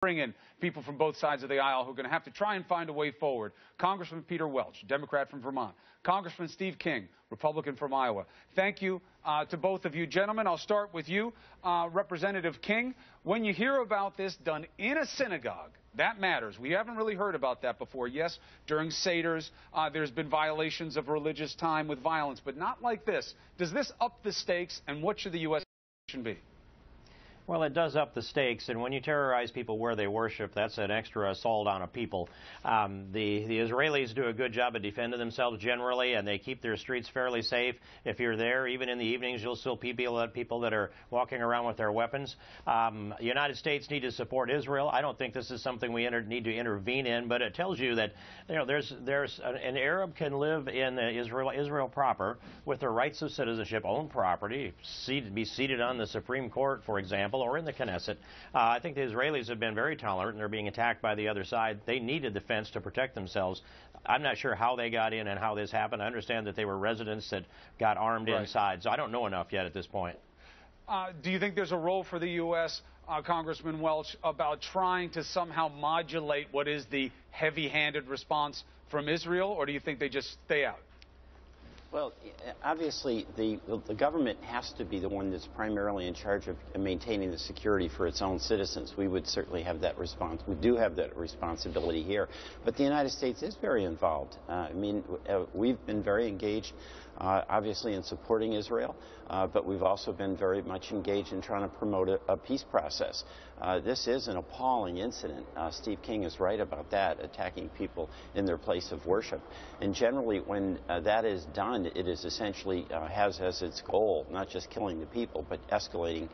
bring in people from both sides of the aisle who are going to have to try and find a way forward. Congressman Peter Welch, Democrat from Vermont. Congressman Steve King, Republican from Iowa. Thank you to both of you. Gentlemen, I'll start with you. Representative King, when you hear about this done in a synagogue, that matters. We haven't really heard about that before. Yes, during Seders, there's been violations of religious time with violence, but not like this. Does this up the stakes, and what should the U.S. be? Well, it does up the stakes, and when you terrorize people where they worship, that's an extra assault on a people. The Israelis do a good job of defending themselves generally, and they keep their streets fairly safe. If you're there, even in the evenings, you'll still see people that are walking around with their weapons. The United States need to support Israel. I don't think this is something we need to intervene in, but it tells you that an Arab can live in Israel proper with their rights of citizenship, own property, be seated on the Supreme Court, for example, or in the Knesset. I think the Israelis have been very tolerant, and they're being attacked by the other side. They needed the fence to protect themselves. I'm not sure how they got in and how this happened. I understand that they were residents that got armed inside, so I don't know enough yet at this point. Do you think there's a role for the U.S., Congressman Welch, about trying to somehow modulate what is the heavy-handed response from Israel, or do you think they just stay out? Well, obviously, the government has to be the one that's primarily in charge of maintaining the security for its own citizens. We would certainly have that response. We do have that responsibility here. But the United States is very involved. We've been very engaged, obviously, in supporting Israel, but we've also been very much engaged in trying to promote a peace process. This is an appalling incident. Steve King is right about that, attacking people in their place of worship. And generally, when that is done, it is essentially has as its goal not just killing the people, but escalating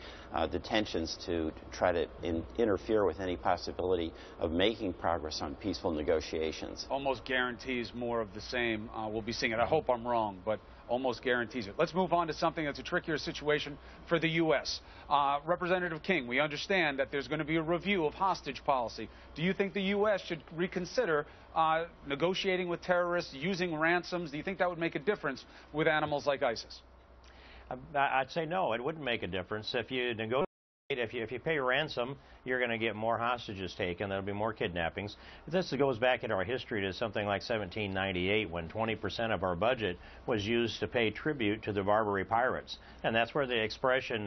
the tensions to try to interfere with any possibility of making progress on peaceful negotiations. Almost guarantees more of the same. We'll be seeing it. I hope I'm wrong, but almost guarantees it. Let's move on to something that's a trickier situation for the U.S. Representative King, we understand that there's going to be a review of hostage policy. Do you think the U.S. should reconsider negotiating with terrorists, using ransoms? Do you think that would make a difference with animals like ISIS? I'd say no, it wouldn't make a difference. If you negotiate, if you pay ransom, you're going to get more hostages taken. There'll be more kidnappings. This goes back in our history to something like 1798, when 20% of our budget was used to pay tribute to the Barbary pirates. And that's where the expression,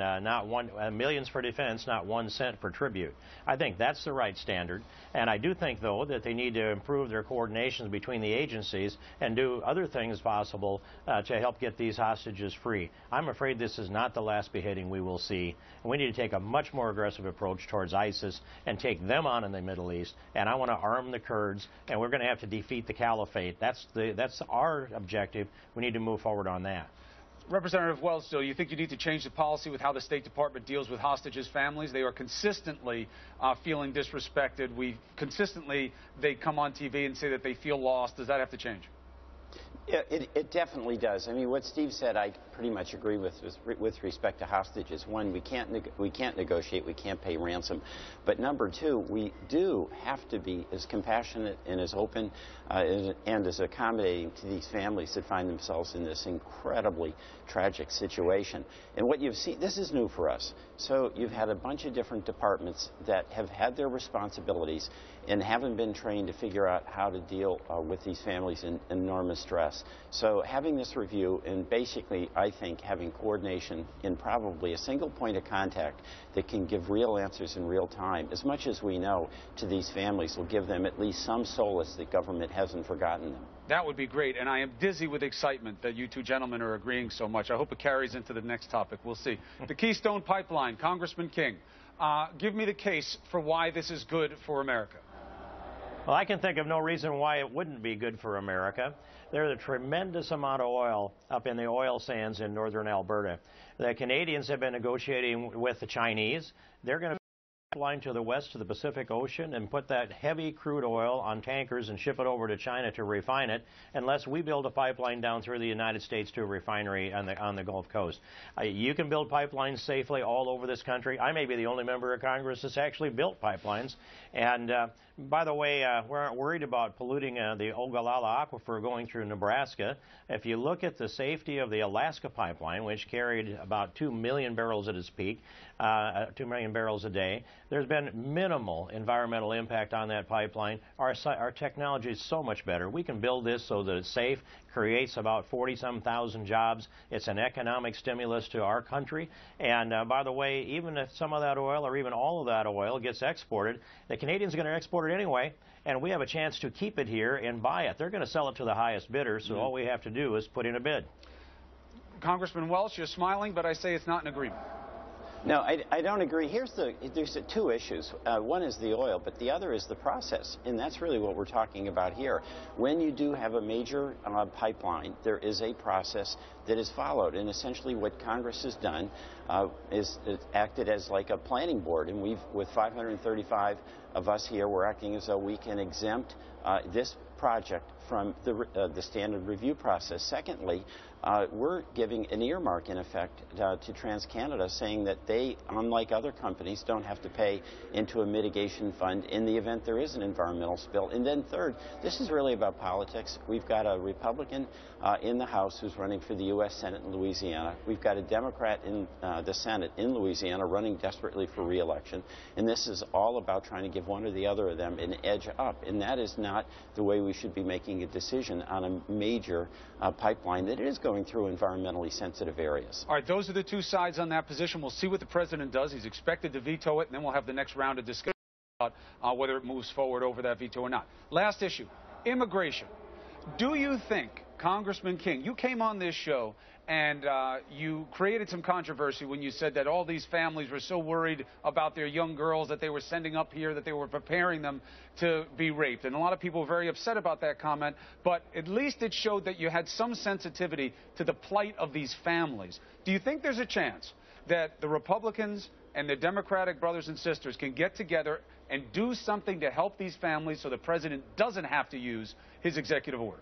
millions for defense, not 1 cent for tribute. I think that's the right standard. And I do think, though, that they need to improve their coordinations between the agencies and do other things possible to help get these hostages free. I'm afraid this is not the last beheading we will see. We need to take a much more aggressive approach towards ISIS and take them on in the Middle East. And I want to arm the Kurds, and we're going to have to defeat the caliphate. That's our objective. We need to move forward on that. Representative Welch, do you think you need to change the policy with how the State Department deals with hostages' families? They are consistently feeling disrespected. They come on TV and say that they feel lost. Does that have to change? Yeah, it definitely does. I mean, what Steve said, I pretty much agree with respect to hostages. One, we can't negotiate, we can't pay ransom. But number two, we do have to be as compassionate and as open and as accommodating to these families that find themselves in this incredibly tragic situation. And what you've seen, this is new for us. So you've had a bunch of different departments that have had their responsibilities and haven't been trained to figure out how to deal with these families in enormous stress. So having this review and basically, I think, having coordination in probably a single point of contact that can give real answers in real time, as much as we know, to these families will give them at least some solace that government hasn't forgotten them. That would be great, and I am dizzy with excitement that you two gentlemen are agreeing so much. I hope it carries into the next topic. We'll see. The Keystone Pipeline, Congressman King, give me the case for why this is good for America. Well, I can think of no reason why it wouldn't be good for America. There's a tremendous amount of oil up in the oil sands in northern Alberta. The Canadians have been negotiating with the Chinese. They're going to pipeline to the west of the Pacific Ocean and put that heavy crude oil on tankers and ship it over to China to refine it, unless we build a pipeline down through the United States to a refinery on the Gulf Coast. You can build pipelines safely all over this country. I may be the only member of Congress that's actually built pipelines. And by the way, we aren't worried about polluting the Ogallala Aquifer going through Nebraska. If you look at the safety of the Alaska pipeline, which carried about 2 million barrels at its peak, 2 million barrels a day, There's been minimal environmental impact on that pipeline. Our technology is so much better. We can build this so that it's safe, creates about 40-some thousand jobs. It's an economic stimulus to our country. And by the way, even if some of that oil or even all of that oil gets exported, the Canadians are going to export it anyway, and we have a chance to keep it here and buy it. They're going to sell it to the highest bidder, so all we have to do is put in a bid. Congressman Welch, you're smiling, but I say it's not an agreement. No, I don't agree. There's two issues. One is the oil, but the other is the process, and that's really what we're talking about here. When you do have a major pipeline, there is a process that is followed, and essentially what Congress has done is acted as like a planning board, and with 535 of us here, we're acting as though we can exempt this project from the standard review process. Secondly, we're giving an earmark, in effect, to TransCanada, saying that they, unlike other companies, don't have to pay into a mitigation fund in the event there is an environmental spill. And then third, this is really about politics. We've got a Republican in the House who's running for the U.S. Senate in Louisiana. We've got a Democrat in the Senate in Louisiana running desperately for re-election. And this is all about trying to give one or the other of them an edge up. And that is not the way we should be making a decision on a major pipeline that is going through environmentally sensitive areas. All right, those are the two sides on that position. We'll see what the president does. He's expected to veto it, and then we'll have the next round of discussion about whether it moves forward over that veto or not. Last issue, immigration. Do you think, Congressman King, you came on this show and you created some controversy when you said that all these families were so worried about their young girls that they were sending up here, that they were preparing them to be raped. And a lot of people were very upset about that comment, but at least it showed that you had some sensitivity to the plight of these families. Do you think there's a chance that the Republicans and their Democratic brothers and sisters can get together and do something to help these families so the president doesn't have to use his executive order?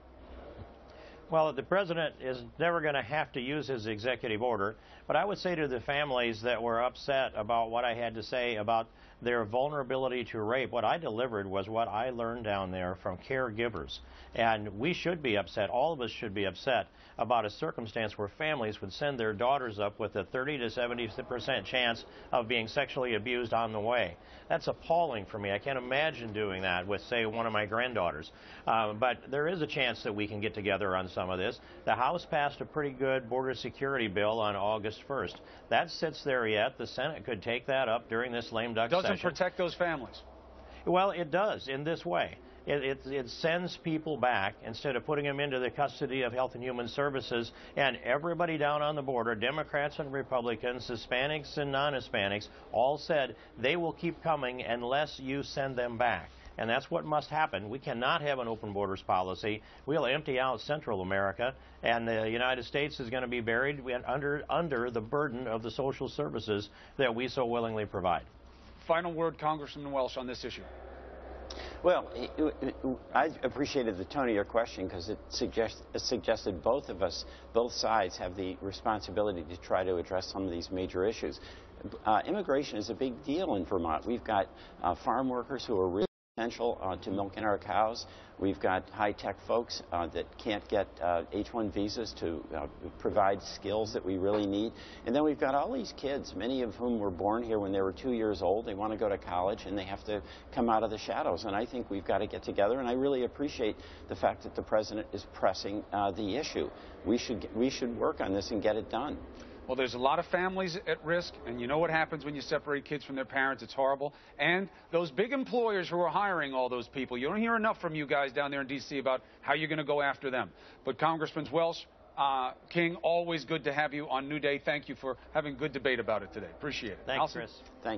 Well, the president is never going to have to use his executive order, but I would say to the families that were upset about what I had to say about their vulnerability to rape, what I delivered was what I learned down there from caregivers. And we should be upset, all of us should be upset about a circumstance where families would send their daughters up with a 30 to 70% chance of being sexually abused on the way. That's appalling for me. I can't imagine doing that with, say, one of my granddaughters. But there is a chance that we can get together on some of this. The House passed a pretty good border security bill on August 1st. That sits there yet. The Senate could take that up during this lame duck session. Doesn't protect those families. Well, it does in this way. It sends people back instead of putting them into the custody of Health and Human Services, and everybody down on the border, Democrats and Republicans, Hispanics and non-Hispanics, all said they will keep coming unless you send them back. And that's what must happen. We cannot have an open borders policy. We'll empty out Central America, and the United States is going to be buried under the burden of the social services that we so willingly provide. Final word, Congressman Welch, on this issue. Well, I appreciated the tone of your question because it suggested both sides have the responsibility to try to address some of these major issues. Immigration is a big deal in Vermont. We've got farm workers who are really essential to milking our cows. We've got high-tech folks that can't get H-1 visas to provide skills that we really need. And then we've got all these kids, many of whom were born here when they were 2 years old. They want to go to college, and they have to come out of the shadows. And I think we've got to get together, and I really appreciate the fact that the president is pressing the issue. We should work on this and get it done. Well, there's a lot of families at risk, and you know what happens when you separate kids from their parents. It's horrible. And those big employers who are hiring all those people, you don't hear enough from you guys down there in D.C. about how you're going to go after them. But Congressman Welch, King, always good to have you on New Day. Thank you for having good debate about it today. Appreciate it. Thanks, Chris. Thank you.